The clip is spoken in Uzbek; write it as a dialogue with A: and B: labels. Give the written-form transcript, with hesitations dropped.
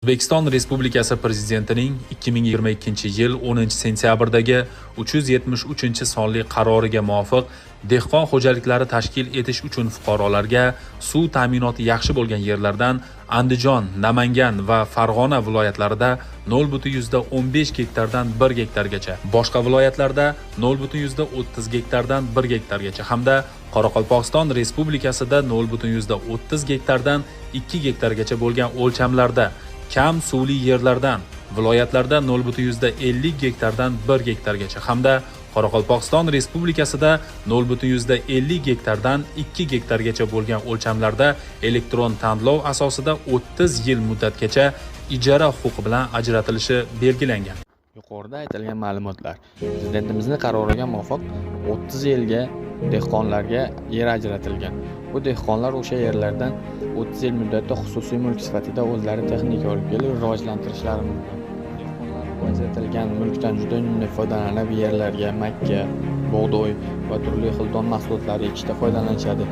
A: O'zbekiston Respublikasi Prezidentining 2022-yil 10-sentyabrdagi 373-sonli qaroriga muvofiq dehqon xo'jaliklari tashkil etish uchun fuqarolarga suv ta'minoti yaxshi bo'lgan yerlardan Andijon, Namangan va Farg'ona viloyatlarida 0,15 gektardan 1 gektargacha, boshqa viloyatlarda 0,30 gektardan 1 gektargacha hamda Qoraqalpog'iston Respublikasida 0,30 gektardan 2 gektargacha bo'lgan o'lchamlarda kam suvli yerlardan viloyatlarda 0,50 gektardan 1 gektargacha hamda Qoraqalpog'iston Respublikasida 0,50 gektardan 2 gektargacha bo'lgan o'lchamlarda elektron tanlov asosida 30 yil muddatgacha ijara huquqi bilan ajratilishi belgilangan.
B: Yuqorida aytilgan ma'lumotlar Prezidentimizning qaroriga muvofiq 30 yilga dehqonlarga yer ajratilgan. Bu dehqonlar o'sha yerlardan 30 yil muddatda xususiy mulk sifatida o'zlari texnika olib kelib rivojlantirishlari mumkin. Dehqonlar bu ajratilgan mulkdan juda unumli foydalanib yerlarga makka, bug'doy va turli xil don mahsulotlari ekishda foydalanishadi.